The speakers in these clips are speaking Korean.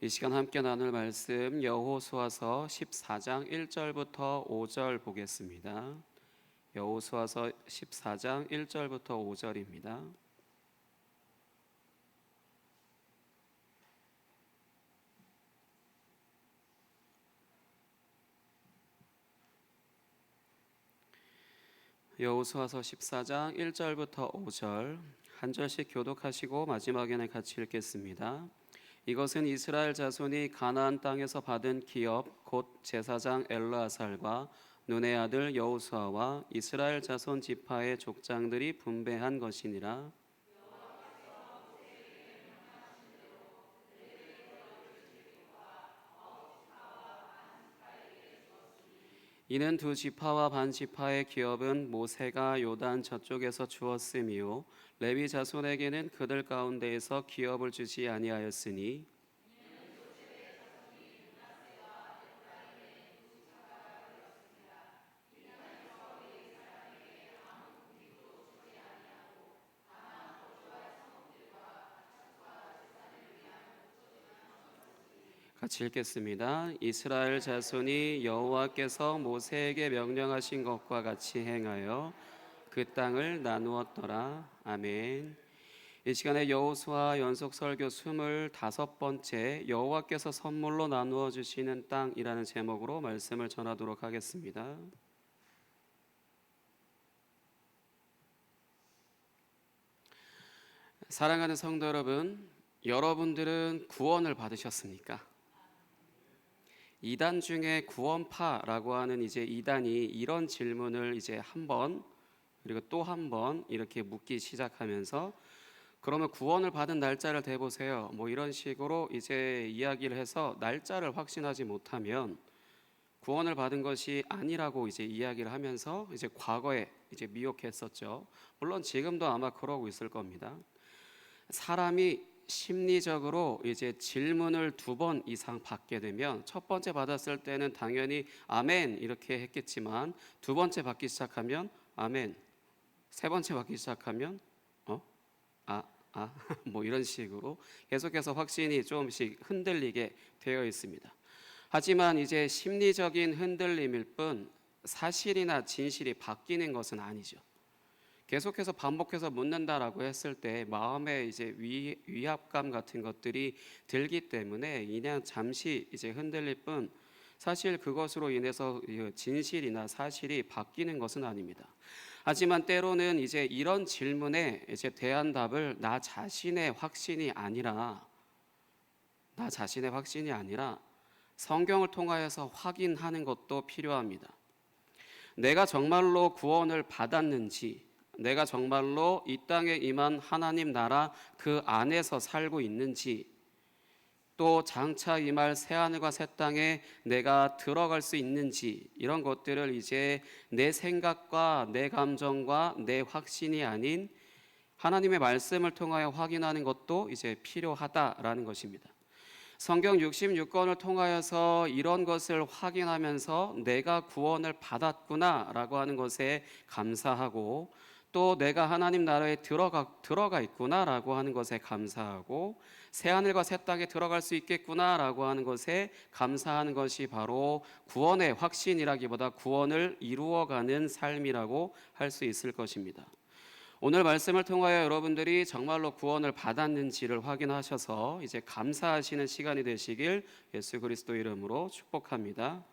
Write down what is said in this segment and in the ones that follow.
이 시간 함께 나눌 말씀 여호수아서 14장 1절부터 5절 보겠습니다. 여호수아서 14장 1절부터 5절입니다. 여호수아서 14장 1절부터 5절 한 절씩 교독하시고 마지막에는 같이 읽겠습니다. 이것은 이스라엘 자손이 가나안 땅에서 받은 기업 곧 제사장 엘르아살과 눈의 아들 여호수아와 이스라엘 자손 지파의 족장들이 분배한 것이니라. 이는 두 지파와 반 지파의 기업은 모세가 요단 저쪽에서 주었으며 레위 자손에게는 그들 가운데에서 기업을 주지 아니하였으니 같이 읽겠습니다. 이스라엘 자손이 여호와께서 모세에게 명령하신 것과 같이 행하여 그 땅을 나누었더라. 아멘. 이 시간에 여호수아 연속 설교 25번째 여호와께서 선물로 나누어 주시는 땅이라는 제목으로 말씀을 전하도록 하겠습니다. 사랑하는 성도 여러분, 여러분들은 구원을 받으셨습니까? 이단 중에 구원파라고 하는 이단이 이런 질문을 한 번 그리고 또 한 번 이렇게 묻기 시작하면서 그러면 구원을 받은 날짜를 대보세요. 이런 식으로 이야기를 해서 날짜를 확신하지 못하면 구원을 받은 것이 아니라고 이야기를 하면서 과거에 미혹했었죠. 물론 지금도 아마 그러고 있을 겁니다. 사람이 심리적으로 질문을 2번 이상 받게 되면 첫 번째 받았을 때는 당연히 아멘 이렇게 했겠지만 두 번째 받기 시작하면 아멘, 세 번째 받기 시작하면 이런 식으로 계속해서 확신이 조금씩 흔들리게 되어 있습니다. 하지만 심리적인 흔들림일 뿐 사실이나 진실이 바뀌는 것은 아니죠. 계속해서 반복해서 묻는다라고 했을 때 마음에 위압감 같은 것들이 들기 때문에 그냥 잠시 흔들릴 뿐 사실 그것으로 인해서 진실이나 사실이 바뀌는 것은 아닙니다. 하지만 때로는 이런 질문에 대한 답을 나 자신의 확신이 아니라 성경을 통하여서 확인하는 것도 필요합니다. 내가 정말로 구원을 받았는지, 내가 정말로 이 땅에 임한 하나님 나라 그 안에서 살고 있는지, 또 장차 임할 새하늘과 새 땅에 내가 들어갈 수 있는지, 이런 것들을 내 생각과 내 감정과 내 확신이 아닌 하나님의 말씀을 통하여 확인하는 것도 필요하다라는 것입니다. 성경 66권을 통하여서 이런 것을 확인하면서 내가 구원을 받았구나라고 하는 것에 감사하고, 또 내가 하나님 나라에 들어가 있구나라고 하는 것에 감사하고, 새하늘과 새 땅에 들어갈 수 있겠구나라고 하는 것에 감사하는 것이 바로 구원의 확신이라기보다 구원을 이루어가는 삶이라고 할 수 있을 것입니다. 오늘 말씀을 통하여 여러분들이 정말로 구원을 받았는지를 확인하셔서 감사하시는 시간이 되시길 예수 그리스도 이름으로 축복합니다.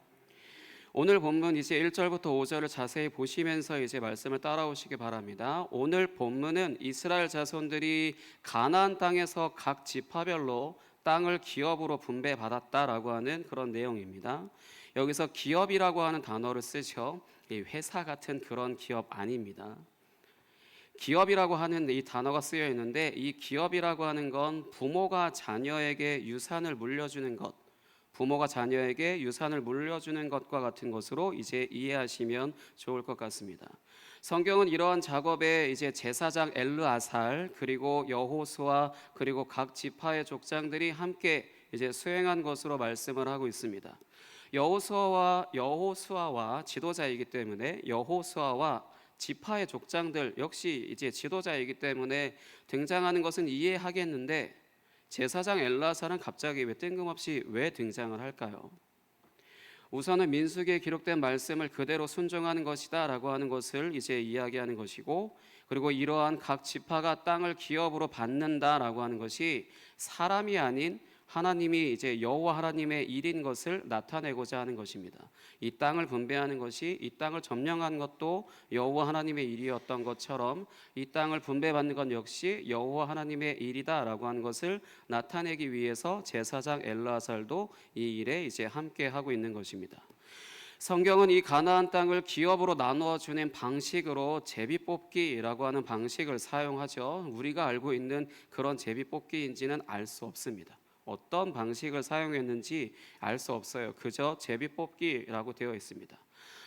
오늘 본문 1절부터 5절을 자세히 보시면서 말씀을 따라오시기 바랍니다. 오늘 본문은 이스라엘 자손들이 가나안 땅에서 각 지파별로 땅을 기업으로 분배받았다라고 하는 그런 내용입니다. 여기서 기업이라고 하는 단어를 쓰죠. 회사 같은 그런 기업 아닙니다. 기업이라고 하는 이 단어가 쓰여 있는데, 이 기업이라고 하는 건 부모가 자녀에게 유산을 물려주는 것, 부모가 자녀에게 유산을 물려주는 것과 같은 것으로 이해하시면 좋을 것 같습니다. 성경은 이러한 작업에 제사장 엘르아살, 그리고 여호수아, 그리고 각 지파의 족장들이 함께 수행한 것으로 말씀을 하고 있습니다. 여호수아와 지도자이기 때문에 여호수아와 지파의 족장들 역시 지도자이기 때문에 등장하는 것은 이해하겠는데, 제사장 엘르아살은 갑자기 왜 뜬금없이 왜 등장을 할까요? 우선은 민수기에 기록된 말씀을 그대로 순종하는 것이다라고 하는 것을 이제 이야기하는 것이고, 그리고 이러한 각 지파가 땅을 기업으로 받는다라고 하는 것이 사람이 아닌 하나님이 이제 여호와 하나님의 일인 것을 나타내고자 하는 것입니다. 이 땅을 분배하는 것이, 이 땅을 점령한 것도 여호와 하나님의 일이었던 것처럼 이 땅을 분배받는 것 역시 여호와 하나님의 일이다라고 하는 것을 나타내기 위해서 제사장 엘르아살도 이 일에 이제 함께 하고 있는 것입니다. 성경은 이 가나안 땅을 기업으로 나누어 주는 방식으로 제비뽑기라고 하는 방식을 사용하죠. 우리가 알고 있는 그런 제비뽑기인지는 알 수 없습니다. 어떤 방식을 사용했는지 알 수 없어요. 그저 제비뽑기라고 되어 있습니다.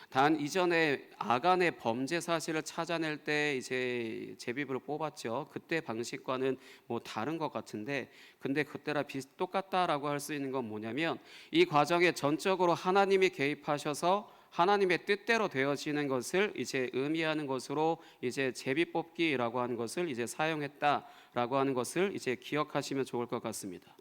단 이전에 아간의 범죄 사실을 찾아낼 때 이제 제비를 뽑았죠. 그때 방식과는 뭐 다른 것 같은데, 근데 그때랑 똑같다라고 할 수 있는 건 뭐냐면, 이 과정에 전적으로 하나님이 개입하셔서 하나님의 뜻대로 되어지는 것을 이제 의미하는 것으로 이제 제비 뽑기라고 하는 것을 이제 사용했다라고 하는 것을 이제 기억하시면 좋을 것 같습니다.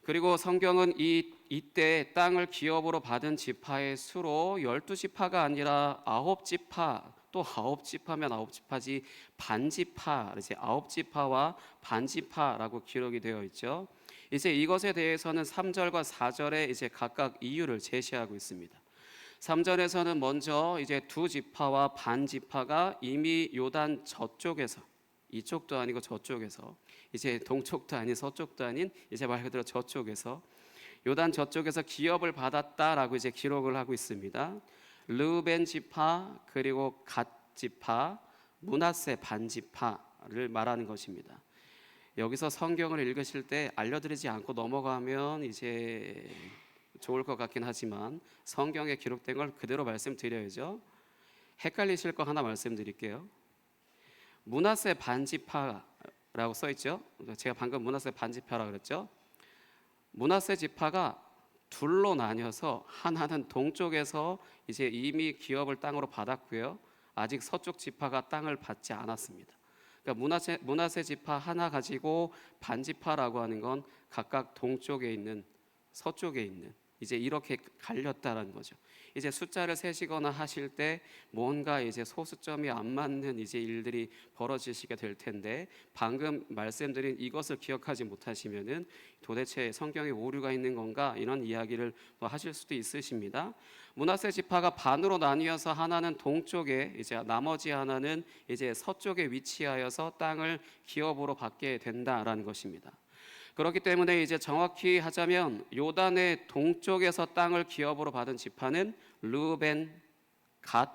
그리고 성경은 이때 땅을 기업으로 받은 지파의 수로 12지파가 아니라 9지파, 또 9지파면 9지파지 반지파, 이제 9지파와 반지파라고 기록이 되어 있죠. 이제 이것에 대해서는 3절과 4절에 이제 각각 이유를 제시하고 있습니다. 3절에서는 먼저 이제 두 지파와 반지파가 이미 요단 저쪽에서, 이쪽도 아니고 저쪽에서, 이제 동쪽도 아닌 서쪽도 아닌 이제 말 그대로 저쪽에서, 요단 저쪽에서 기업을 받았다라고 이제 기록을 하고 있습니다. 르우벤 지파, 그리고 갓 지파, 므낫세 반지파를 말하는 것입니다. 여기서 성경을 읽으실 때 알려드리지 않고 넘어가면 이제 좋을 것 같긴 하지만 성경에 기록된 걸 그대로 말씀드려야죠. 헷갈리실 거 하나 말씀드릴게요. 므낫세 반지파라고 써 있죠. 제가 방금 므낫세 반지파라고 그랬죠. 므낫세 지파가 둘로 나뉘어서 하나는 동쪽에서 이제 이미 기업을 땅으로 받았고요. 아직 서쪽 지파가 땅을 받지 않았습니다. 그러니까 므낫세 지파 하나 가지고 반지파라고 하는 건 각각 동쪽에 있는, 서쪽에 있는, 이제 이렇게 갈렸다라는 거죠. 이제 숫자를 세시거나 하실 때 뭔가 이제 소수점이 안 맞는 이제 일들이 벌어지시게 될 텐데, 방금 말씀드린 이것을 기억하지 못하시면은 도대체 성경에 오류가 있는 건가, 이런 이야기를 또 하실 수도 있으십니다. 므낫세 지파가 반으로 나뉘어서 하나는 동쪽에, 이제 나머지 하나는 이제 서쪽에 위치하여서 땅을 기업으로 받게 된다라는 것입니다. 그렇기 때문에 이제 정확히 하자면 요단의 동쪽에서 땅을 기업으로 받은 지파는 르우벤, 갓,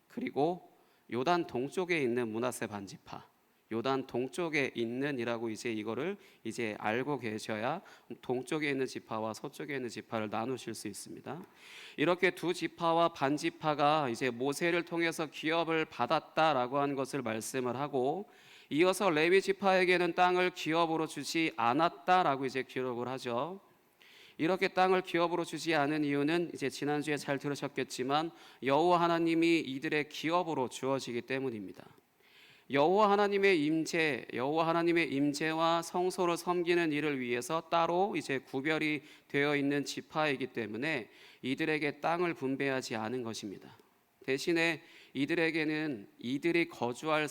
그리고 요단 동쪽에 있는 므낫세 반지파, 요단 동쪽에 있는이라고 이제 이거를 이제 알고 계셔야 동쪽에 있는 지파와 서쪽에 있는 지파를 나누실 수 있습니다. 이렇게 두 지파와 반지파가 이제 모세를 통해서 기업을 받았다라고 하는 것을 말씀을 하고, 이어서 레위 지파에게는 땅을 기업으로 주지 않았다라고 이제 기록을 하죠. 이렇게 땅을 기업으로 주지 않은 이유는 이제 지난주에 잘 들으셨겠지만 여호와 하나님이 이들의 기업으로 주어지기 때문입니다. 여호와 하나님의 임재와 성소를 섬기는 일을 위해서 따로 이제 구별이 되어 있는 지파이기 때문에 이들에게 땅을 분배하지 않은 것입니다. 대신에 이들에게는 이들이 거주할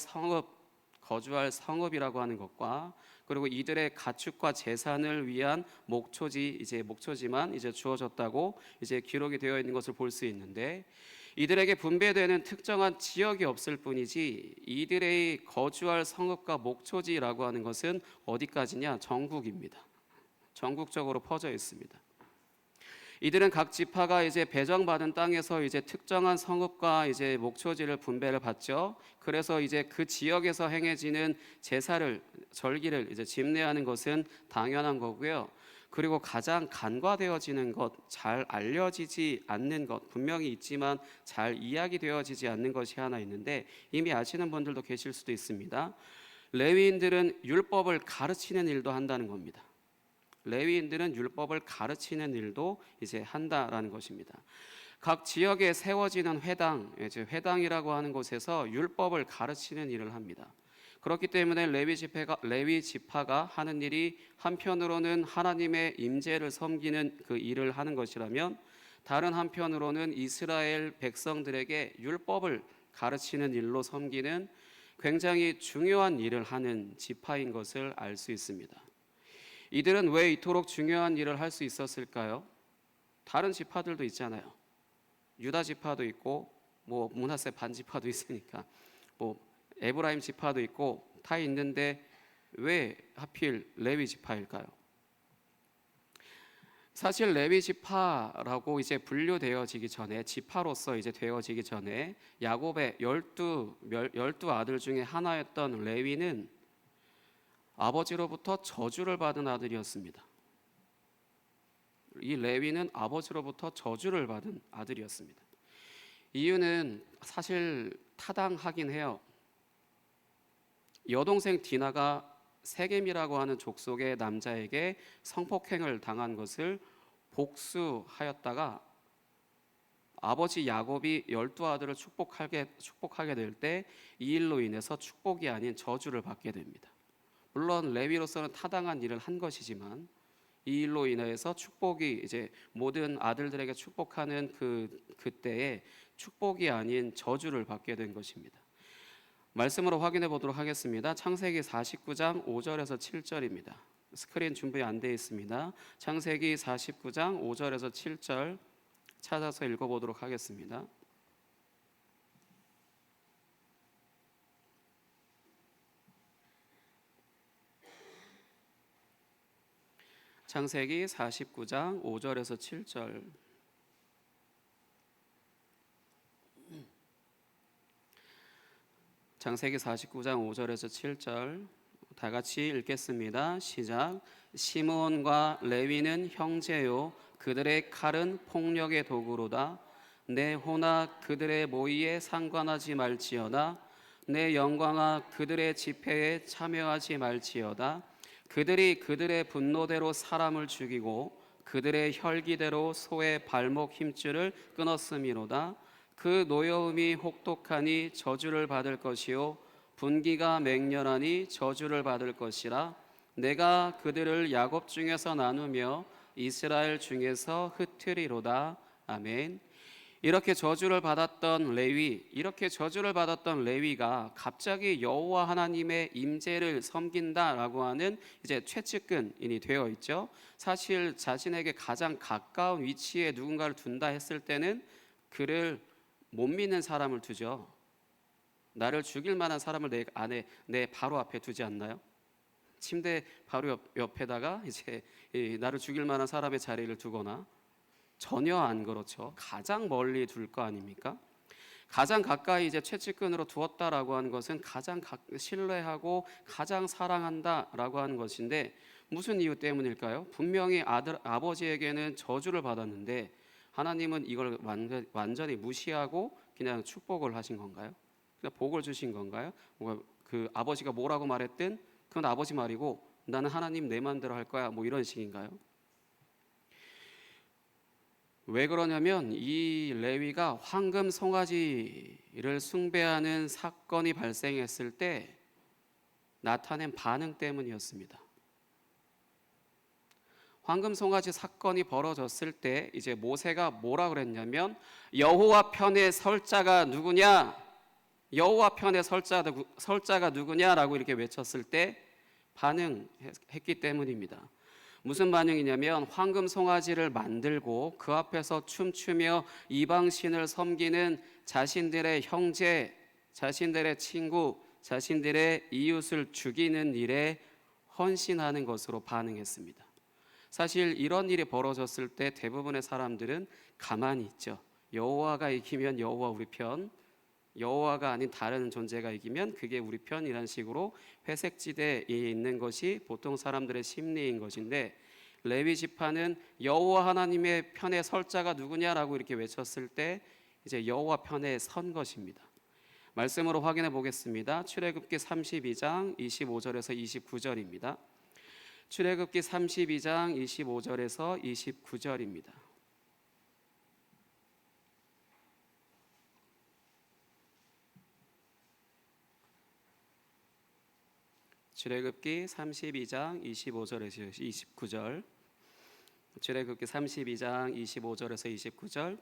성읍이라고 하는 것과, 그리고 이들의 가축과 재산을 위한 목초지만 이제 주어졌다고 이제 기록이 되어 있는 것을 볼 수 있는데, 이들에게 분배되는 특정한 지역이 없을 뿐이지 이들의 거주할 성읍과 목초지라고 하는 것은 어디까지냐? 전국입니다. 전국적으로 퍼져 있습니다. 이들은 각 지파가 이제 배정받은 땅에서 이제 특정한 성읍과 이제 목초지를 분배를 받죠. 그래서 이제 그 지역에서 행해지는 제사를, 절기를 이제 집례하는 것은 당연한 거고요. 그리고 가장 간과되어지는 것, 잘 알려지지 않는 것, 분명히 있지만 잘 이야기되어지지 않는 것이 하나 있는데, 이미 아시는 분들도 계실 수도 있습니다. 레위인들은 율법을 가르치는 일도 한다는 겁니다. 레위인들은 율법을 가르치는 일도 이제 한다라는 것입니다. 각 지역에 세워지는 회당, 이제 회당이라고 하는 곳에서 율법을 가르치는 일을 합니다. 그렇기 때문에 레위 지파가 하는 일이 한편으로는 하나님의 임재를 섬기는 그 일을 하는 것이라면, 다른 한편으로는 이스라엘 백성들에게 율법을 가르치는 일로 섬기는 굉장히 중요한 일을 하는 지파인 것을 알 수 있습니다. 이들은 왜 이토록 중요한 일을 할 수 있었을까요? 다른 지파들도 있잖아요. 유다 지파도 있고 뭐 므낫세 반 지파도 있으니까, 뭐 에브라임 지파도 있고 다 있는데 왜 하필 레위 지파일까요? 사실 레위 지파라고 이제 분류되어지기 전에, 지파로서 이제 되어지기 전에 야곱의 열두 아들 중에 하나였던 레위는 아버지로부터 저주를 받은 아들이었습니다. 이 레위는 아버지로부터 저주를 받은 아들이었습니다. 이유는 사실 타당하긴 해요. 여동생 디나가 세겜이라고 하는 족속의 남자에게 성폭행을 당한 것을 복수하였다가 아버지 야곱이 12아들을 축복하게 될 때 이 일로 인해서 축복이 아닌 저주를 받게 됩니다. 물론 레위로서는 타당한 일을 한 것이지만 이 일로 인해서 축복이 이제 모든 아들들에게 축복하는 그때에 축복이 아닌 저주를 받게 된 것입니다. 말씀으로 확인해 보도록 하겠습니다. 창세기 49장 5절에서 7절입니다. 스크린 준비 안 되어 있습니다. 창세기 49장 5절에서 7절 찾아서 읽어보도록 하겠습니다. 창세기 49장 5절에서 7절. 창세기 49장 5절에서 7절 다 같이 읽겠습니다. 시작. 시므온과 레위는 형제요, 그들의 칼은 폭력의 도구로다. 내 호나 그들의 모의에 상관하지 말지어다. 내 영광아 그들의 집회에 참여하지 말지어다. 그들이 그들의 분노대로 사람을 죽이고 그들의 혈기대로 소의 발목 힘줄을 끊었음이로다. 그 노여움이 혹독하니 저주를 받을 것이요 분기가 맹렬하니 저주를 받을 것이라. 내가 그들을 야곱 중에서 나누며 이스라엘 중에서 흩으리로다. 아멘. 이렇게 저주를 받았던 레위가 갑자기 여호와 하나님의 임재를 섬긴다라고 하는 이제 최측근이 되어 있죠. 사실 자신에게 가장 가까운 위치에 누군가를 둔다 했을 때는 그를 못 믿는 사람을 두죠. 나를 죽일 만한 사람을 내 바로 앞에 두지 않나요? 침대 바로 옆에다가 이제 나를 죽일 만한 사람의 자리를 두거나, 전혀 안 그렇죠. 가장 멀리 둘 거 아닙니까? 가장 가까이 이제 최측근으로 두었다라고 하는 것은 가장 신뢰하고 가장 사랑한다라고 하는 것인데, 무슨 이유 때문일까요? 분명히 아버지에게는 저주를 받았는데 하나님은 이걸 완전히 무시하고 그냥 축복을 하신 건가요? 그냥 복을 주신 건가요? 그 아버지가 뭐라고 말했든 그건 아버지 말이고 나는 하나님 내 마음대로 할 거야, 뭐 이런 식인가요? 왜 그러냐면 이 레위가 황금 송아지를 숭배하는 사건이 발생했을 때 나타낸 반응 때문이었습니다. 황금 송아지 사건이 벌어졌을 때 이제 모세가 뭐라 그랬냐면, 여호와 편에 설 자가 누구냐? 여호와 편에 설 자가 누구냐라고 이렇게 외쳤을 때 반응했기 때문입니다. 무슨 반응이냐면, 황금 송아지를 만들고 그 앞에서 춤추며 이방신을 섬기는 자신들의 형제, 자신들의 친구, 자신들의 이웃을 죽이는 일에 헌신하는 것으로 반응했습니다. 사실 이런 일이 벌어졌을 때 대부분의 사람들은 가만히 있죠. 여호와가 이기면 여호와 우리 편, 여호와가 아닌 다른 존재가 이기면 그게 우리 편이라는 식으로 회색지대에 있는 것이 보통 사람들의 심리인 것인데, 레위 지파는 여호와 하나님의 편에 설 자가 누구냐라고 이렇게 외쳤을 때 이제 여호와 편에 선 것입니다. 말씀으로 확인해 보겠습니다. 출애굽기 32장 25절에서 29절입니다. 출애굽기 32장 25절에서 29절입니다. 출애굽기 32장 25절에서 29절. 출애굽기 32장 25절에서 29절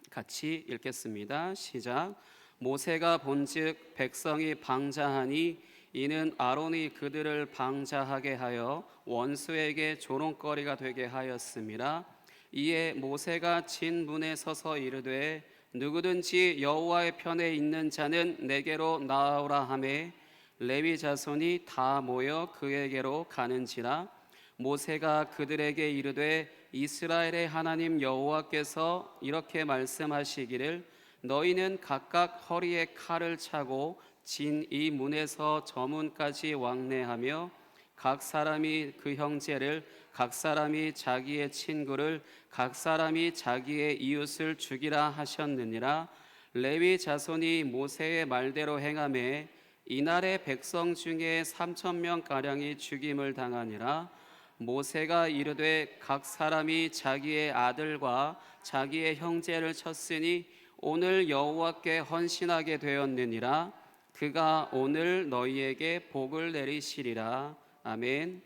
같이 읽겠습니다. 시작. 모세가 본즉 백성이 방자하니 이는 아론이 그들을 방자하게 하여 원수에게 조롱거리가 되게 하였음이라. 이에 모세가 진 문에 서서 이르되 누구든지 여호와의 편에 있는 자는 내게로 나아오라 하매 레위 자손이 다 모여 그에게로 가는지라. 모세가 그들에게 이르되 이스라엘의 하나님 여호와께서 이렇게 말씀하시기를 너희는 각각 허리에 칼을 차고 진 이 문에서 저 문까지 왕래하며 각 사람이 그 형제를, 각 사람이 자기의 친구를, 각 사람이 자기의 이웃을 죽이라 하셨느니라. 레위 자손이 모세의 말대로 행하매 이날의 백성 중에 3,000명 가량이 죽임을 당하니라. 모세가 이르되 각 사람이 자기의 아들과 자기의 형제를 쳤으니 오늘 여호와께 헌신하게 되었느니라. 그가 오늘 너희에게 복을 내리시리라. 아멘.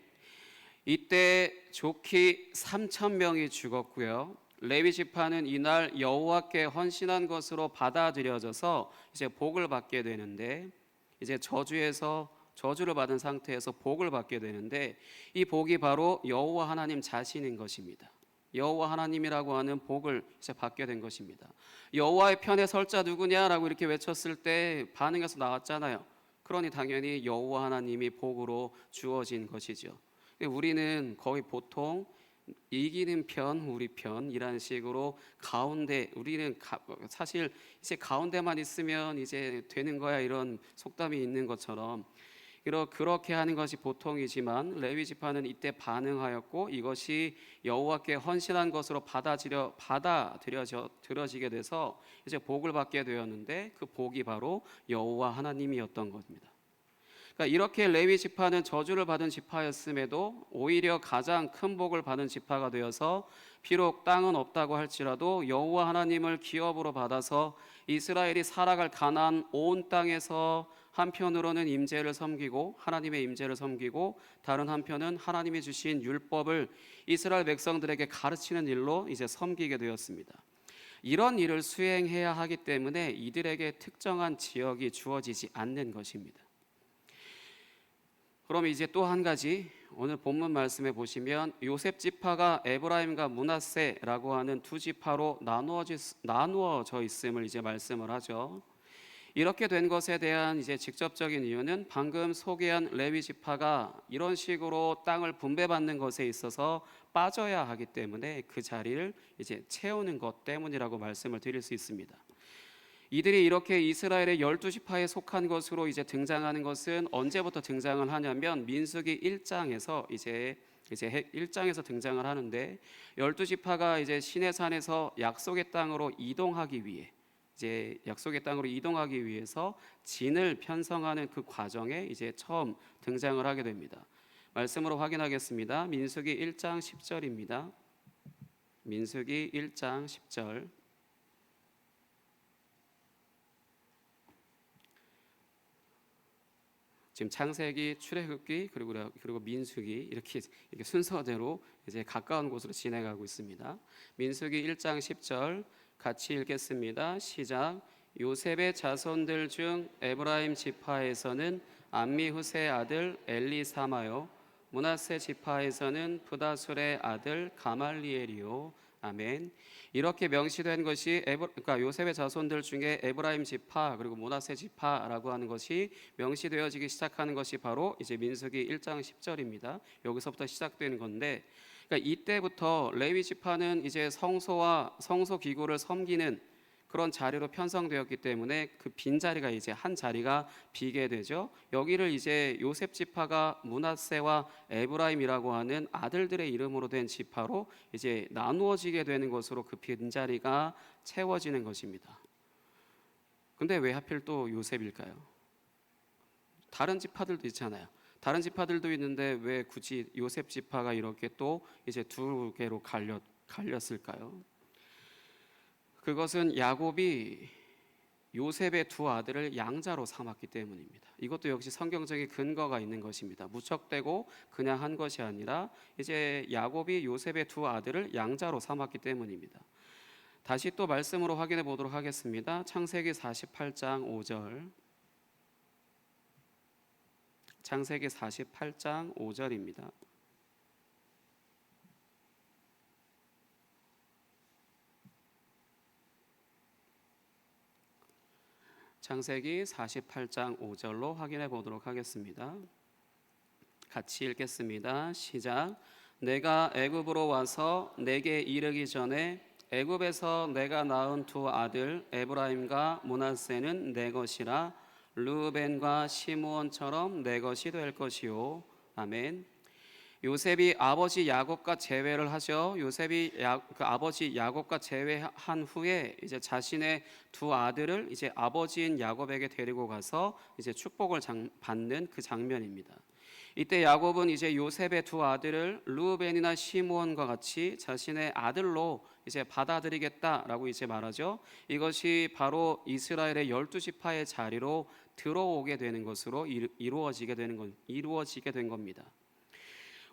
이때 좋기 3,000명이 죽었고요. 레위 지파는 이날 여호와께 헌신한 것으로 받아들여져서 이제 복을 받게 되는데, 이제 저주를 받은 상태에서 복을 받게 되는데, 이 복이 바로 여호와 하나님 자신인 것입니다. 여호와 하나님이라고 하는 복을 이제 받게 된 것입니다. 여호와의 편에 설 자 누구냐라고 이렇게 외쳤을 때 반응에서 나왔잖아요. 그러니 당연히 여호와 하나님이 복으로 주어진 것이죠. 우리는 거의 보통 이기는 편, 우리 편이라는 식으로 우리는 사실 이제 가운데만 있으면 이제 되는 거야, 이런 속담이 있는 것처럼 그렇게 하는 것이 보통이지만 레위 지파는 이때 반응하였고 이것이 여호와께 헌신한 것으로 받아들여지게 돼서 이제 복을 받게 되었는데, 그 복이 바로 여호와 하나님이었던 겁니다. 그러니까 이렇게 레위 지파는 저주를 받은 지파였음에도 오히려 가장 큰 복을 받은 지파가 되어서 비록 땅은 없다고 할지라도 여호와 하나님을 기업으로 받아서 이스라엘이 살아갈 가나안 온 땅에서 한편으로는 임재를 섬기고 하나님의 임재를 섬기고, 다른 한편은 하나님이 주신 율법을 이스라엘 백성들에게 가르치는 일로 이제 섬기게 되었습니다. 이런 일을 수행해야 하기 때문에 이들에게 특정한 지역이 주어지지 않는 것입니다. 그럼 이제 또 한 가지, 오늘 본문 말씀에 보시면 요셉 지파가 에브라임과 므낫세라고 하는 두 지파로 나누어져 있음을 이제 말씀을 하죠. 이렇게 된 것에 대한 이제 직접적인 이유는 방금 소개한 레위 지파가 이런 식으로 땅을 분배받는 것에 있어서 빠져야 하기 때문에 그 자리를 이제 채우는 것 때문이라고 말씀을 드릴 수 있습니다. 이들이 이렇게 이스라엘의 12지파에 속한 것으로 이제 등장하는 것은 언제부터 등장을 하냐면 민수기 1장에서 이제 1장에서 등장을 하는데, 12지파가 이제 시내산에서 약속의 땅으로 이동하기 위해서 진을 편성하는 그 과정에 이제 처음 등장을 하게 됩니다. 말씀으로 확인하겠습니다. 민수기 1장 10절입니다. 민수기 1장 10절. 지금 창세기, 출애굽기 그리고 민수기 이렇게 순서대로 이제 가까운 곳으로 진행하고 있습니다. 민수기 1장 10절 같이 읽겠습니다. 시작. 요셉의 자손들 중 에브라임 지파에서는 암미후세의 아들 엘리사마요, 므낫세 지파에서는 브다술의 아들 가말리엘이요. 아멘. 이렇게 명시된 것이 그러니까 요셉의 자손들 중에 에브라임 지파 그리고 므낫세 지파라고 하는 것이 명시되어지기 시작하는 것이 바로 이제 민수기 1장 10절입니다. 여기서부터 시작되는 건데, 그러니까 이때부터 레위 지파는 이제 성소 기구를 섬기는 그런 자리로 편성되었기 때문에 그 빈자리가 이제 한 자리가 비게 되죠. 여기를 이제 요셉 지파가 므낫세와 에브라임이라고 하는 아들들의 이름으로 된 지파로 이제 나누어지게 되는 것으로 그 빈자리가 채워지는 것입니다. 근데 왜 하필 또 요셉일까요? 다른 지파들도 있잖아요. 다른 지파들도 있는데 왜 굳이 요셉 지파가 이렇게 또 이제 두 개로 갈렸을까요? 그것은 야곱이 요셉의 두 아들을 양자로 삼았기 때문입니다. 이것도 역시 성경적인 근거가 있는 것입니다. 무척대고 그냥 한 것이 아니라 이제 야곱이 요셉의 두 아들을 양자로 삼았기 때문입니다. 다시 또 말씀으로 확인해 보도록 하겠습니다. 창세기 48장 5절. 창세기 48장 5절입니다. 창세기 48장 5절로 확인해 보도록 하겠습니다. 같이 읽겠습니다. 시작. 내가 애굽으로 와서 내게 이르기 전에 애굽에서 내가 낳은 두 아들 에브라임과 므낫세는 내 것이라 르우벤과 시므온처럼 내 것이 될 것이요. 아멘. 요셉이 아버지 야곱과 재회를 하죠. 요셉이 아버지 야곱과 재회한 후에 이제 자신의 두 아들을 이제 아버지인 야곱에게 데리고 가서 이제 축복을 받는 그 장면입니다. 이때 야곱은 이제 요셉의 두 아들을 르우벤이나 시므온과 같이 자신의 아들로 이제 받아들이겠다라고 이제 말하죠. 이것이 바로 이스라엘의 12지파의 자리로 들어오게 되는 것으로 이루어지게 된 겁니다.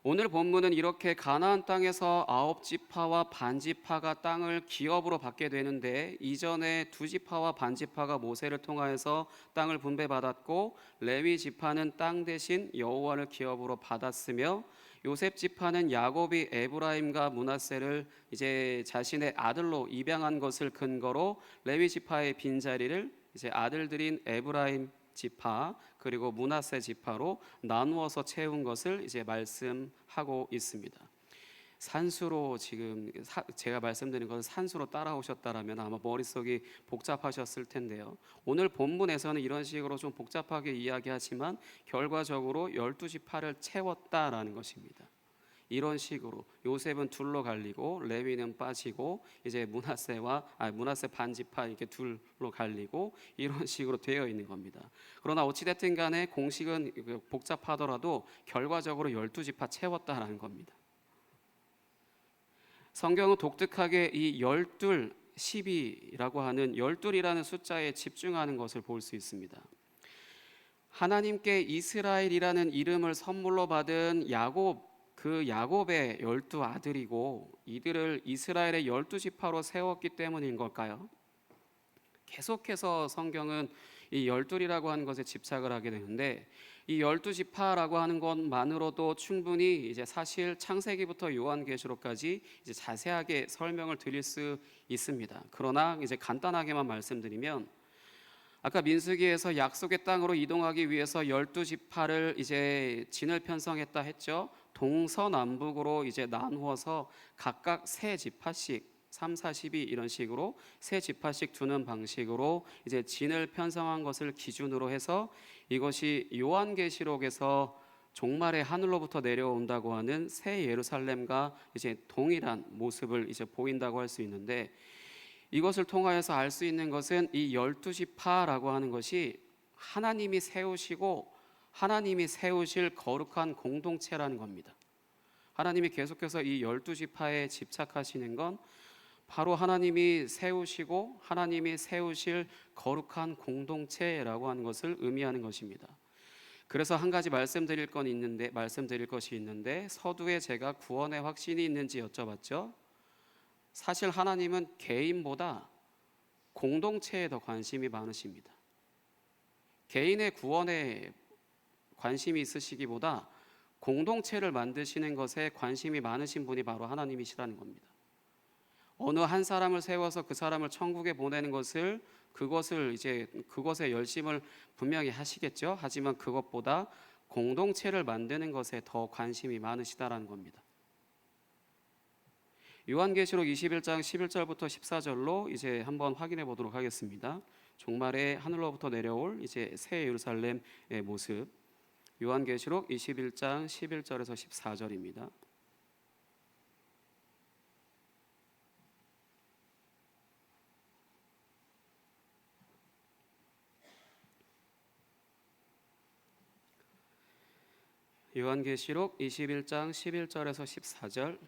오늘 본문은 이렇게 가나안 땅에서 9지파와 반지파가 땅을 기업으로 받게 되는데, 이전에 2지파와 반지파가 모세를 통하여서 땅을 분배받았고 레위 지파는 땅 대신 여호와를 기업으로 받았으며, 요셉 지파는 야곱이 에브라임과 므낫세를 이제 자신의 아들로 입양한 것을 근거로 레위 지파의 빈자리를 이제 아들들인 에브라임 지파 그리고 므낫세 지파로 나누어서 채운 것을 이제 말씀하고 있습니다. 산수로 지금 제가 말씀드린 것은 산수로 따라오셨다라면 아마 머릿속이 복잡하셨을 텐데요. 오늘 본문에서는 이런 식으로 좀 복잡하게 이야기하지만 결과적으로 12지파를 채웠다라는 것입니다. 이런 식으로 요셉은 둘로 갈리고 레위는 빠지고 이제 므낫세 반지파 이렇게 둘로 갈리고 이런 식으로 되어 있는 겁니다. 그러나 어찌됐든 간에 공식은 복잡하더라도 결과적으로 12지파 채웠다라는 겁니다. 성경은 독특하게 이 12, 12라고 하는 12이라는 숫자에 집중하는 것을 볼 수 있습니다. 하나님께 이스라엘이라는 이름을 선물로 받은 야곱의 12아들이고 이들을 이스라엘의 12지파로 세웠기 때문인 걸까요? 계속해서 성경은 이 12이라고 하는 것에 집착을 하게 되는데, 이 12지파라고 하는 것만으로도 충분히 이제 사실 창세기부터 요한계시록까지 이제 자세하게 설명을 드릴 수 있습니다. 그러나 이제 간단하게만 말씀드리면, 아까 민수기에서 약속의 땅으로 이동하기 위해서 12지파를 이제 진을 편성했다 했죠. 동서남북으로 이제 나누어서 각각 세 지파씩 3, 4, 12 이런 식으로 세 지파씩 두는 방식으로 이제 진을 편성한 것을 기준으로 해서 이것이 요한계시록에서 종말의 하늘로부터 내려온다고 하는 새 예루살렘과 이제 동일한 모습을 이제 보인다고 할 수 있는데, 이것을 통하여서 알 수 있는 것은 이 12지파라고 하는 것이 하나님이 세우시고 하나님이 세우실 거룩한 공동체라는 겁니다. 하나님이 계속해서 이 12지파에 집착하시는 건 바로 하나님이 세우시고 하나님이 세우실 거룩한 공동체라고 하는 것을 의미하는 것입니다. 그래서 한 가지 말씀드릴 것이 있는데 서두에 제가 구원의 확신이 있는지 여쭤봤죠. 사실 하나님은 개인보다 공동체에 더 관심이 많으십니다. 개인의 구원에 관심이 있으시기보다 공동체를 만드시는 것에 관심이 많으신 분이 바로 하나님이시라는 겁니다. 어느 한 사람을 세워서 그 사람을 천국에 보내는 그것에 열심을 분명히 하시겠죠. 하지만 그것보다 공동체를 만드는 것에 더 관심이 많으시다라는 겁니다. 요한계시록 21장 11절부터 14절로 이제 한번 확인해 보도록 하겠습니다. 종말에 하늘로부터 내려올 이제 새 예루살렘의 모습. 요한계시록 21장 11절에서 14절입니다. 요한계시록 21장 11절에서 14절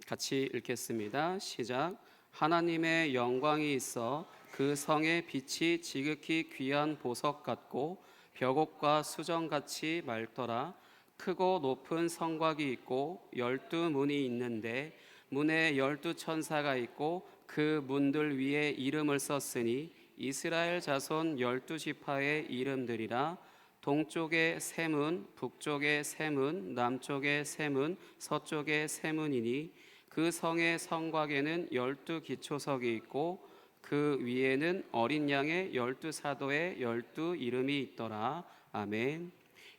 같이 읽겠습니다. 시작. 하나님의 영광이 있어 그 성의 빛이 지극히 귀한 보석 같고 벽옥과 수정같이 맑더라. 크고 높은 성곽이 있고 12문이 있는데 문에 12천사가 있고 그 문들 위에 이름을 썼으니 이스라엘 자손 12지파의 이름들이라. 동쪽에 세 문, 북쪽에 세 문, 남쪽에 세 문, 서쪽에 세 문이니 그 성의 성곽에는 12기초석이 있고 그 위에는 어린 양의 12사도의 12 이름이 있더라. 아멘.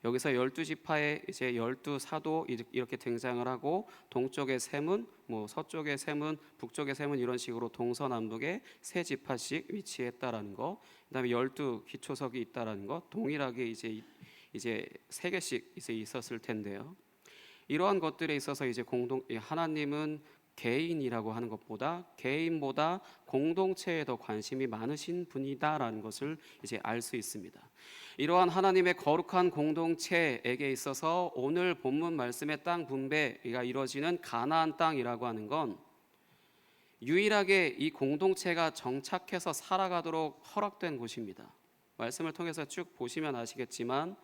여기서 12지파의 이제 12사도 이렇게 등장을 하고 동쪽의 세 문, 서쪽의 세 문, 북쪽의 세 문 이런 식으로 동서남북에 세 지파씩 위치했다라는 거. 그다음에 12기초석이 있다라는 거. 동일하게 이제 세 개씩 이제 있었을 텐데요. 이러한 것들에 있어서 이제 하나님은 개인이라고 하는 것보다 개인보다 공동체에 더 관심이 많으신 분이다라는 것을 이제 알 수 있습니다. 이러한 하나님의 거룩한 공동체에게 있어서 오늘 본문 말씀의 땅 분배가 이루어지는 가나안 땅이라고 하는 건 유일하게 이 공동체가 정착해서 살아가도록 허락된 곳입니다. 말씀을 통해서 쭉 보시면 아시겠지만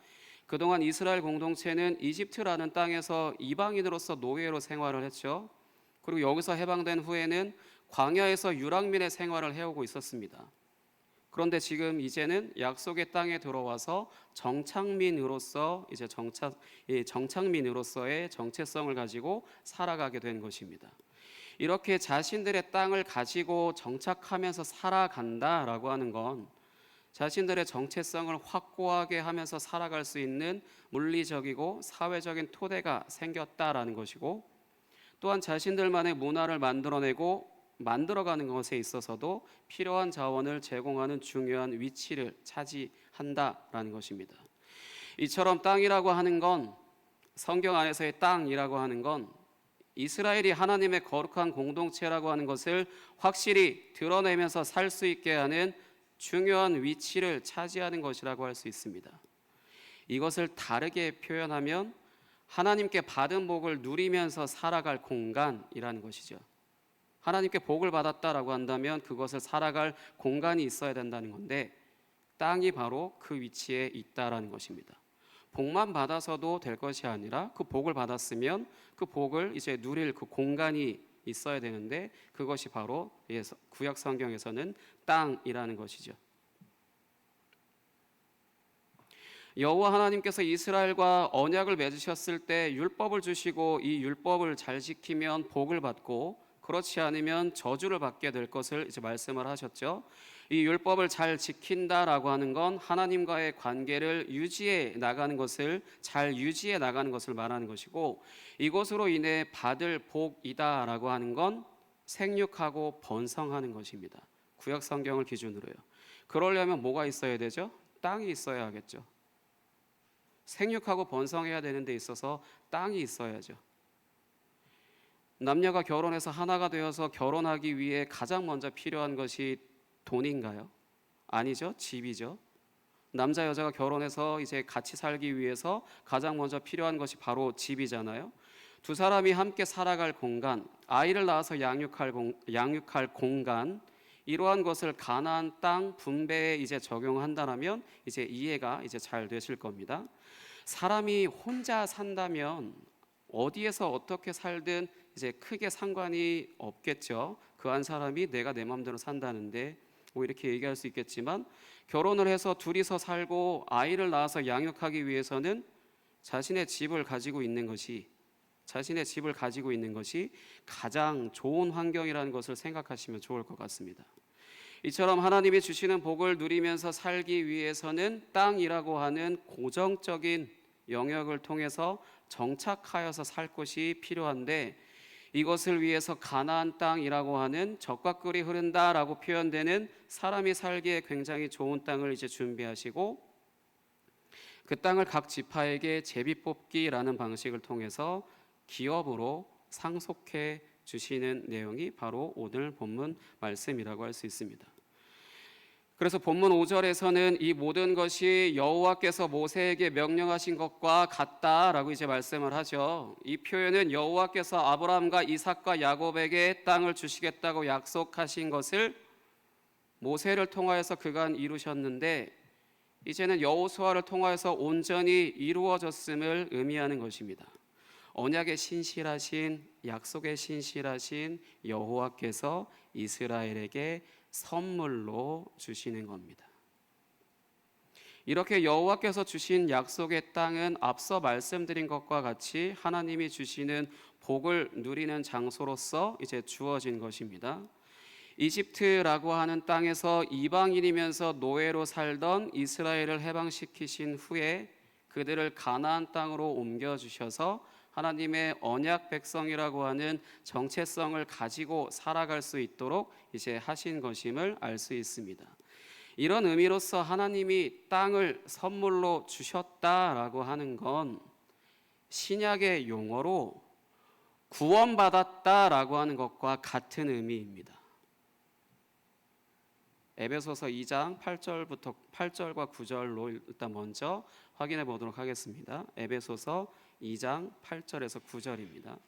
그동안 이스라엘 공동체는 이집트라는 땅에서 이방인으로서 노예로 생활을 했죠. 그리고 여기서 해방된 후에는 광야에서 유랑민의 생활을 해오고 있었습니다. 그런데 지금 이제는 약속의 땅에 들어와서 정착민으로서의 정체성을 가지고 살아가게 된 것입니다. 이렇게 자신들의 땅을 가지고 정착하면서 살아간다라고 하는 건 자신들의 정체성을 확고하게 하면서 살아갈 수 있는 물리적이고 사회적인 토대가 생겼다라는 것이고, 또한 자신들만의 문화를 만들어가는 것에 있어서도 필요한 자원을 제공하는 중요한 위치를 차지한다라는 것입니다. 이처럼 땅이라고 하는 건, 성경 안에서의 땅이라고 하는 건 이스라엘이 하나님의 거룩한 공동체라고 하는 것을 확실히 드러내면서 살 수 있게 하는 중요한 위치를 차지하는 것이라고 할 수 있습니다. 이것을 다르게 표현하면 하나님께 받은 복을 누리면서 살아갈 공간이라는 것이죠. 하나님께 복을 받았다라고 한다면 그것을 살아갈 공간이 있어야 된다는 건데, 땅이 바로 그 위치에 있다라는 것입니다. 복만 받아서도 될 것이 아니라 그 복을 받았으면 그 복을 이제 누릴 그 공간이 있어야 되는데, 그것이 바로 구약 성경에서는 땅이라는 것이죠. 여호와 하나님께서 이스라엘과 언약을 맺으셨을 때 율법을 주시고 이 율법을 잘 지키면 복을 받고 그렇지 않으면 저주를 받게 될 것을 이제 말씀을 하셨죠. 이 율법을 잘 지킨다라고 하는 건 하나님과의 관계를 유지해 나가는 것을 말하는 것이고, 이것으로 인해 받을 복이다라고 하는 건 생육하고 번성하는 것입니다. 구약 성경을 기준으로요. 그러려면 뭐가 있어야 되죠? 땅이 있어야 하겠죠. 생육하고 번성해야 되는 데 있어서 땅이 있어야죠. 남녀가 결혼해서 하나가 되어서 결혼하기 위해 가장 먼저 필요한 것이 돈인가요? 아니죠. 집이죠. 남자 여자가 결혼해서 이제 같이 살기 위해서 가장 먼저 필요한 것이 바로 집이잖아요. 두 사람이 함께 살아갈 공간, 아이를 낳아서 양육할 공간, 이러한 것을 가나안 땅 분배에 이제 적용한다라면 이제 이해가 이제 잘 되실 겁니다. 사람이 혼자 산다면 어디에서 어떻게 살든 이제 크게 상관이 없겠죠. 그 한 사람이 내가 내 마음대로 산다는데 뭐 이렇게 얘기할 수 있겠지만, 결혼을 해서 둘이서 살고 아이를 낳아서 양육하기 위해서는 자신의 집을 가지고 있는 것이 가장 좋은 환경이라는 것을 생각하시면 좋을 것 같습니다. 이처럼 하나님이 주시는 복을 누리면서 살기 위해서는 땅이라고 하는 고정적인 영역을 통해서 정착하여서 살 곳이 필요한데, 이것을 위해서 가나안 땅이라고 하는 젖과 꿀이 흐른다라고 표현되는 사람이 살기에 굉장히 좋은 땅을 이제 준비하시고, 그 땅을 각 지파에게 제비뽑기라는 방식을 통해서 기업으로 상속해 주시는 내용이 바로 오늘 본문 말씀이라고 할 수 있습니다. 그래서 본문 5절에서는 이 모든 것이 여호와께서 모세에게 명령하신 것과 같다라고 이제 말씀을 하죠. 이 표현은 여호와께서 아브라함과 이삭과 야곱에게 땅을 주시겠다고 약속하신 것을 모세를 통하여서 그간 이루셨는데 이제는 여호수아를 통하여서 온전히 이루어졌음을 의미하는 것입니다. 언약의 신실하신, 약속의 신실하신 여호와께서 이스라엘에게 선물로 주시는 겁니다. 이렇게 여호와께서 주신 약속의 땅은 앞서 말씀드린 것과 같이 하나님이 주시는 복을 누리는 장소로서 이제 주어진 것입니다. 이집트라고 하는 땅에서 이방인이면서 노예로 살던 이스라엘을 해방시키신 후에 그들을 가나안 땅으로 옮겨주셔서 하나님의 언약 백성이라고 하는 정체성을 가지고 살아갈 수 있도록 이제 하신 것임을 알 수 있습니다. 이런 의미로서 하나님이 땅을 선물로 주셨다라고 하는 건 신약의 용어로 구원받았다라고 하는 것과 같은 의미입니다. 에베소서 2장 8절과 9절로 일단 먼저 확인해 보도록 하겠습니다. 에베소서 2장 8절에서 9절입니다.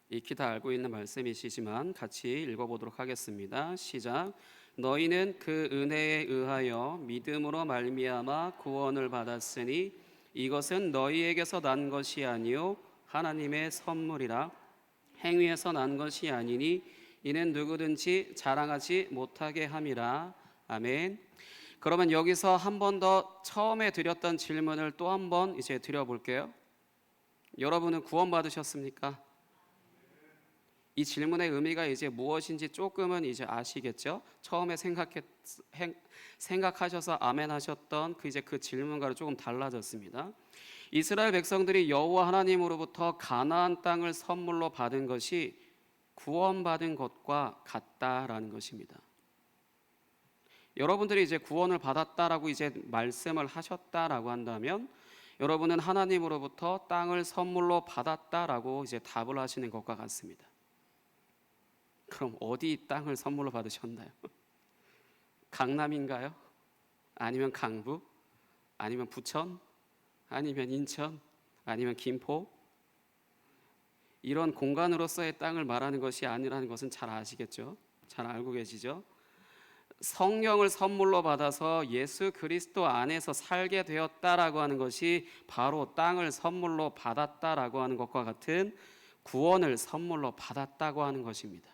익히 다 알고 있는 말씀이시지만 같이 읽어보도록 하겠습니다. 시작. 너희는 그 은혜에 의하여 믿음으로 말미암아 구원을 받았으니 이것은 너희에게서 난 것이 아니요 하나님의 선물이라. 행위에서 난 것이 아니니 이는 누구든지 자랑하지 못하게 함이라. 아멘. 그러면 여기서 한 번 더 처음에 드렸던 질문을 또 한 번 이제 드려볼게요. 여러분은 구원받으셨습니까? 이 질문의 의미가 이제 무엇인지 조금은 이제 아시겠죠? 처음에 생각하셔서 아멘 하셨던 그 질문과는 조금 달라졌습니다. 이스라엘 백성들이 여호와 하나님으로부터 가나안 땅을 선물로 받은 것이 구원받은 것과 같다라는 것입니다. 여러분들이 이제 구원을 받았다라고 이제 말씀을 하셨다라고 한다면 여러분은 하나님으로부터 땅을 선물로 받았다라고 이제 답을 하시는 것과 같습니다. 그럼 어디 땅을 선물로 받으셨나요? 강남인가요? 아니면 강북? 아니면 부천? 아니면 인천? 아니면 김포? 이런 공간으로서의 땅을 말하는 것이 아니라는 것은 잘 아시겠죠? 잘 알고 계시죠? 성령을 선물로 받아서 예수 그리스도 안에서 살게 되었다라고 하는 것이 바로 땅을 선물로 받았다라고 하는 것과 같은 구원을 선물로 받았다고 하는 것입니다.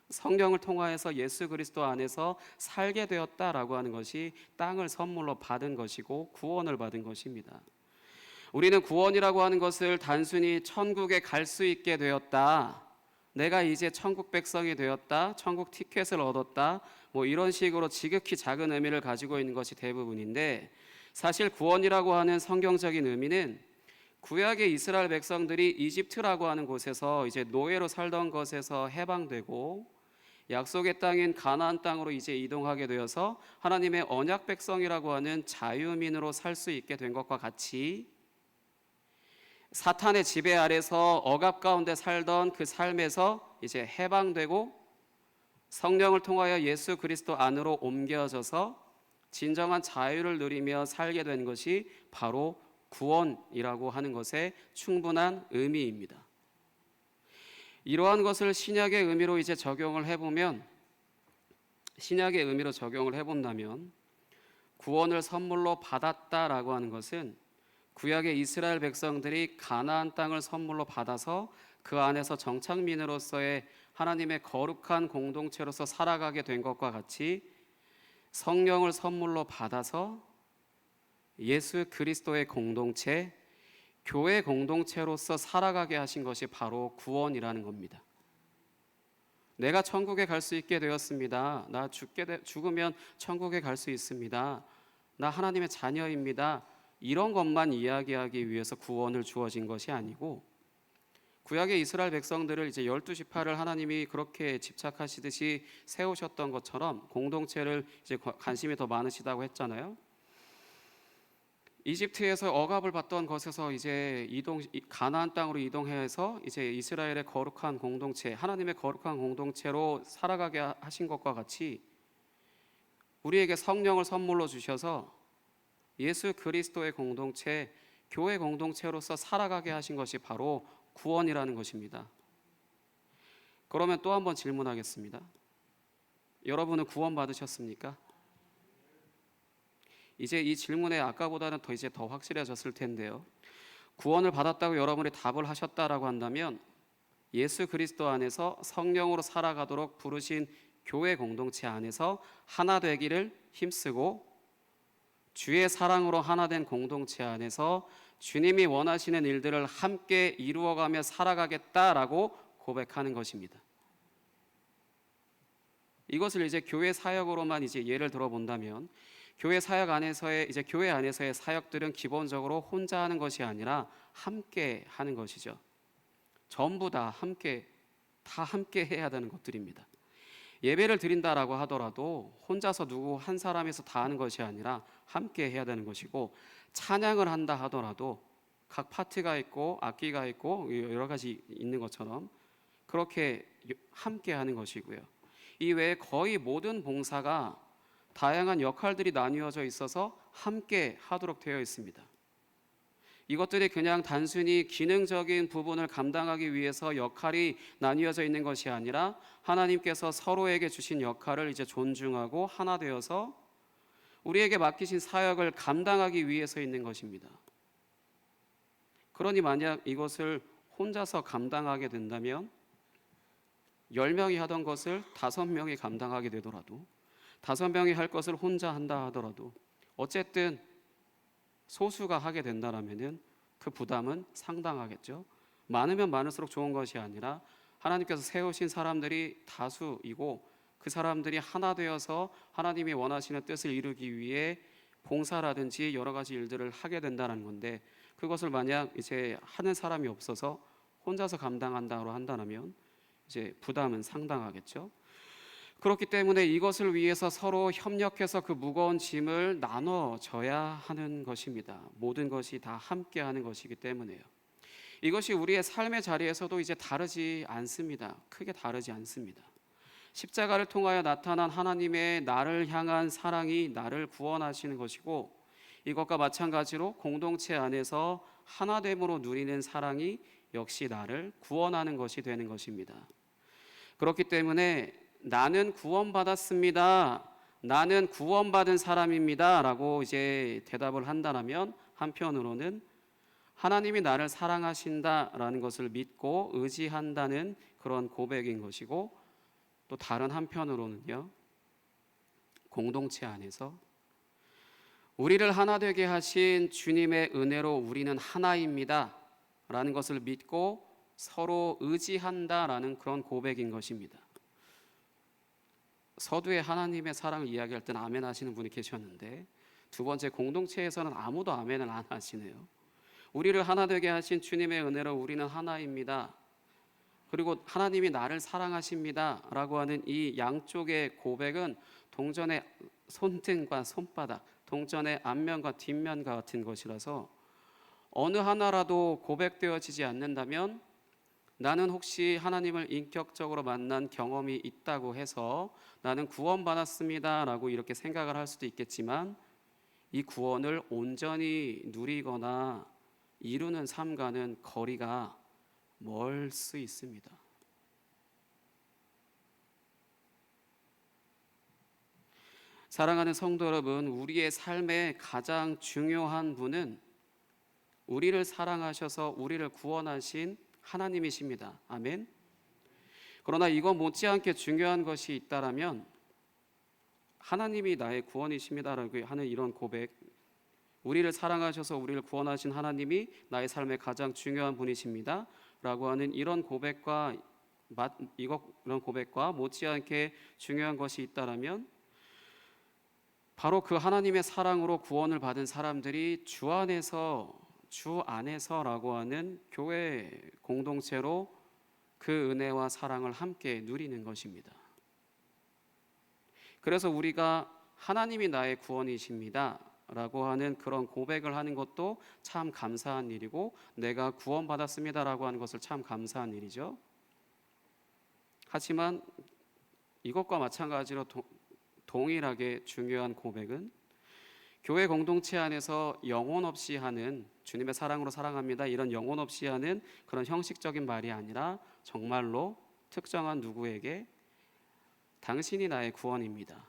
성령을 통하여서 예수 그리스도 안에서 살게 되었다라고 하는 것이 땅을 선물로 받은 것이고 구원을 받은 것입니다. 우리는 구원이라고 하는 것을 단순히 천국에 갈 수 있게 되었다, 내가 이제 천국 백성이 되었다, 천국 티켓을 얻었다, 뭐 이런 식으로 지극히 작은 의미를 가지고 있는 것이 대부분인데, 사실 구원이라고 하는 성경적인 의미는 구약의 이스라엘 백성들이 이집트라고 하는 곳에서 이제 노예로 살던 것에서 해방되고 약속의 땅인 가나안 땅으로 이제 이동하게 되어서 하나님의 언약 백성이라고 하는 자유민으로 살 수 있게 된 것과 같이 사탄의 지배 아래서 억압 가운데 살던 그 삶에서 이제 해방되고 성령을 통하여 예수 그리스도 안으로 옮겨져서 진정한 자유를 누리며 살게 된 것이 바로 구원이라고 하는 것의 충분한 의미입니다. 이러한 것을 신약의 의미로 이제 적용을 해보면, 신약의 의미로 적용을 해본다면 구원을 선물로 받았다라고 하는 것은 구약의 이스라엘 백성들이 가나안 땅을 선물로 받아서 그 안에서 정착민으로서의 하나님의 거룩한 공동체로서 살아가게 된 것과 같이 성령을 선물로 받아서 예수 그리스도의 공동체, 교회 공동체로서 살아가게 하신 것이 바로 구원이라는 겁니다. 내가 천국에 갈 수 있게 되었습니다. 나 죽으면 천국에 갈 수 있습니다. 나 하나님의 자녀입니다. 이런 것만 이야기하기 위해서 구원을 주어진 것이 아니고, 구약의 이스라엘 백성들을 이제 12지파를 하나님이 그렇게 집착하시듯이 세우셨던 것처럼 공동체를 이제 관심이 더 많으시다고 했잖아요. 이집트에서 억압을 받던 것에서 이제 가나안 땅으로 이동해서 이제 이스라엘의 거룩한 공동체, 하나님의 거룩한 공동체로 살아가게 하신 것과 같이 우리에게 성령을 선물로 주셔서 예수 그리스도의 공동체, 교회 공동체로서 살아가게 하신 것이 바로 구원이라는 것입니다. 그러면 또 한번 질문하겠습니다. 여러분은 구원 받으셨습니까? 이제 이 질문에 아까보다는 더 확실해졌을 텐데요. 구원을 받았다고 여러분이 답을 하셨다라고 한다면 예수 그리스도 안에서 성령으로 살아가도록 부르신 교회 공동체 안에서 하나 되기를 힘쓰고 주의 사랑으로 하나 된 공동체 안에서 주님이 원하시는 일들을 함께 이루어가며 살아가겠다라고 고백하는 것입니다. 이것을 이제 교회 사역으로만 이제 예를 들어 본다면 교회 안에서의 사역들은 기본적으로 혼자 하는 것이 아니라 함께 하는 것이죠. 전부 다 함께 해야 되는 것들입니다. 예배를 드린다라고 하더라도 혼자서 누구 한 사람에서 다 하는 것이 아니라 함께 해야 되는 것이고, 찬양을 한다 하더라도 각 파트가 있고 악기가 있고 여러 가지 있는 것처럼 그렇게 함께 하는 것이고요. 이 외에 거의 모든 봉사가 다양한 역할들이 나뉘어져 있어서 함께 하도록 되어 있습니다. 이것들이 그냥 단순히 기능적인 부분을 감당하기 위해서 역할이 나뉘어져 있는 것이 아니라 하나님께서 서로에게 주신 역할을 이제 존중하고 하나 되어서 우리에게 맡기신 사역을 감당하기 위해서 있는 것입니다. 그러니 만약 이것을 혼자서 감당하게 된다면 10명이 하던 것을 5명이 감당하게 되더라도 5명이 할 것을 혼자 한다 하더라도 어쨌든 소수가 하게 된다라면은 그 부담은 상당하겠죠. 많으면 많을수록 좋은 것이 아니라 하나님께서 세우신 사람들이 다수이고 그 사람들이 하나 되어서 하나님이 원하시는 뜻을 이루기 위해 봉사라든지 여러 가지 일들을 하게 된다는 건데, 그것을 만약 이제 하는 사람이 없어서 혼자서 감당한다고 한다면 이제 부담은 상당하겠죠. 그렇기 때문에 이것을 위해서 서로 협력해서 그 무거운 짐을 나눠져야 하는 것입니다. 모든 것이 다 함께 하는 것이기 때문에요. 이것이 우리의 삶의 자리에서도 이제 다르지 않습니다. 크게 다르지 않습니다. 십자가를 통하여 나타난 하나님의 나를 향한 사랑이 나를 구원하시는 것이고, 이것과 마찬가지로 공동체 안에서 하나됨으로 누리는 사랑이 역시 나를 구원하는 것이 되는 것입니다. 그렇기 때문에 나는 구원받았습니다, 나는 구원받은 사람입니다 라고 이제 대답을 한다면, 한편으로는 하나님이 나를 사랑하신다라는 것을 믿고 의지한다는 그런 고백인 것이고, 또 다른 한편으로는요, 공동체 안에서 우리를 하나 되게 하신 주님의 은혜로 우리는 하나입니다 라는 것을 믿고 서로 의지한다라는 그런 고백인 것입니다. 서두에 하나님의 사랑을 이야기할 때는 아멘 하시는 분이 계셨는데, 두 번째 공동체에서는 아무도 아멘을 안 하시네요. 우리를 하나 되게 하신 주님의 은혜로 우리는 하나입니다, 그리고 하나님이 나를 사랑하십니다 라고 하는 이 양쪽의 고백은 동전의 손등과 손바닥, 동전의 앞면과 뒷면 같은 것이라서 어느 하나라도 고백되어지지 않는다면 나는 혹시 하나님을 인격적으로 만난 경험이 있다고 해서 나는 구원받았습니다 라고 이렇게 생각을 할 수도 있겠지만, 이 구원을 온전히 누리거나 이루는 삶과는 거리가 멀 수 있습니다. 사랑하는 성도 여러분, 우리의 삶의 가장 중요한 분은 우리를 사랑하셔서 우리를 구원하신 하나님이십니다. 아멘. 그러나 이거 못지않게 중요한 것이 있다라면 하나님이 나의 구원이십니다라고 하는 이런 고백, 우리를 사랑하셔서 우리를 구원하신 하나님이 나의 삶의 가장 중요한 분이십니다 라고 하는 이런 고백과 못지않게 중요한 것이 있다라면 바로 그 하나님의 사랑으로 구원을 받은 사람들이 주 안에서라고 하는 교회 공동체로 그 은혜와 사랑을 함께 누리는 것입니다. 그래서 우리가 하나님이 나의 구원이십니다 라고 하는 그런 고백을 하는 것도 참 감사한 일이고, 내가 구원받았습니다라고 하는 것을 참 감사한 일이죠. 하지만 이것과 마찬가지로 동일하게 중요한 고백은 교회 공동체 안에서 영혼 없이 하는, 주님의 사랑으로 사랑합니다 이런 영혼 없이 하는 그런 형식적인 말이 아니라 정말로 특정한 누구에게 당신이 나의 구원입니다,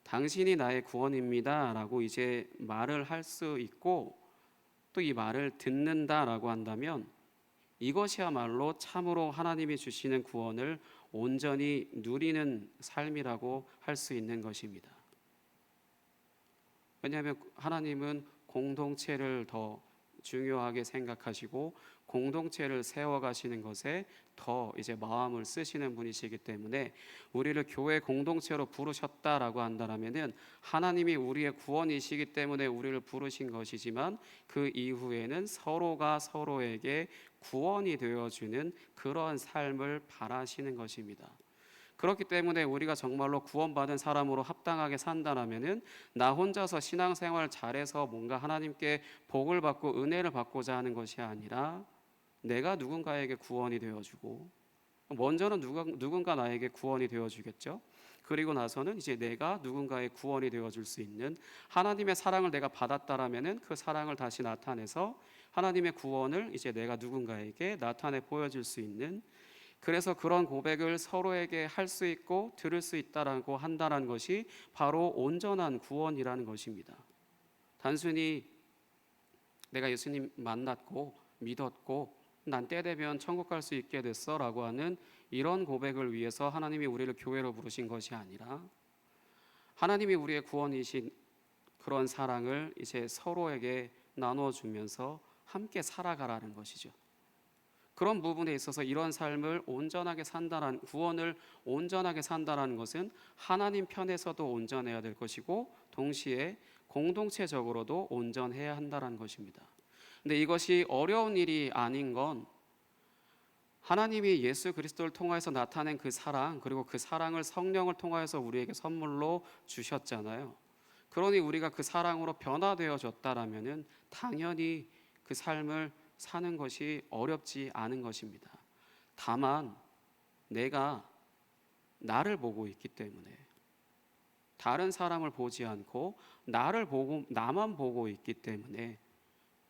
당신이 나의 구원입니다 라고 이제 말을 할 수 있고, 또 이 말을 듣는다라고 한다면 이것이야말로 참으로 하나님이 주시는 구원을 온전히 누리는 삶이라고 할 수 있는 것입니다. 왜냐하면 하나님은 공동체를 더 중요하게 생각하시고 공동체를 세워가시는 것에 더 이제 마음을 쓰시는 분이시기 때문에, 우리를 교회 공동체로 부르셨다라고 한다면은 하나님이 우리의 구원이시기 때문에 우리를 부르신 것이지만, 그 이후에는 서로가 서로에게 구원이 되어주는 그러한 삶을 바라시는 것입니다. 그렇기 때문에 우리가 정말로 구원받은 사람으로 합당하게 산다라면은 나 혼자서 신앙생활 잘해서 뭔가 하나님께 복을 받고 은혜를 받고자 하는 것이 아니라, 내가 누군가에게 구원이 되어주고, 먼저는 누군가 나에게 구원이 되어주겠죠. 그리고 나서는 이제 내가 누군가의 구원이 되어줄 수 있는, 하나님의 사랑을 내가 받았다라면은 그 사랑을 다시 나타내서 하나님의 구원을 이제 내가 누군가에게 나타내 보여줄 수 있는, 그래서 그런 고백을 서로에게 할 수 있고 들을 수 있다라고 한다는 것이 바로 온전한 구원이라는 것입니다. 단순히 내가 예수님 만났고 믿었고 난 때 되면 천국 갈 수 있게 됐어 라고 하는 이런 고백을 위해서 하나님이 우리를 교회로 부르신 것이 아니라, 하나님이 우리의 구원이신 그런 사랑을 이제 서로에게 나눠주면서 함께 살아가라는 것이죠. 그런 부분에 있어서 이런 삶을 온전하게 산다는, 구원을 온전하게 산다는 것은 하나님 편에서도 온전해야 될 것이고 동시에 공동체적으로도 온전해야 한다는 것입니다. 근데 이것이 어려운 일이 아닌 건, 하나님이 예수 그리스도를 통하여서 나타낸 그 사랑, 그리고 그 사랑을 성령을 통하여서 우리에게 선물로 주셨잖아요. 그러니 우리가 그 사랑으로 변화되어졌다라면은 당연히 그 삶을 사는 것이 어렵지 않은 것입니다. 다만 내가 나를 보고 있기 때문에, 다른 사람을 보지 않고 나만 보고 있기 때문에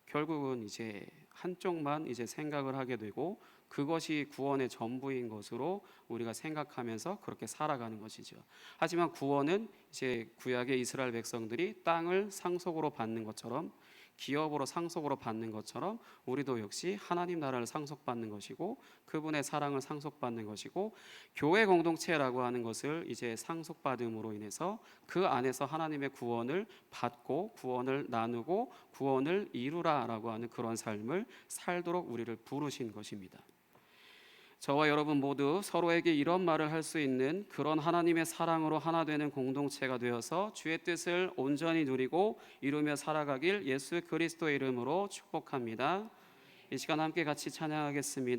결국은 이제 한쪽만 이제 생각을 하게 되고, 그것이 구원의 전부인 것으로 우리가 생각하면서 그렇게 살아가는 것이죠. 하지만 구원은 이제 구약의 이스라엘 백성들이 땅을 상속으로 받는 것처럼, 기업으로 상속으로 받는 것처럼 우리도 역시 하나님 나라를 상속받는 것이고 그분의 사랑을 상속받는 것이고, 교회 공동체라고 하는 것을 이제 상속받음으로 인해서 그 안에서 하나님의 구원을 받고 구원을 나누고 구원을 이루라라고 하는 그런 삶을 살도록 우리를 부르신 것입니다. 저와 여러분 모두 서로에게 이런 말을 할 수 있는 그런 하나님의 사랑으로 하나 되는 공동체가 되어서 주의 뜻을 온전히 누리고 이루며 살아가길 예수 그리스도의 이름으로 축복합니다. 이 시간 함께 같이 찬양하겠습니다.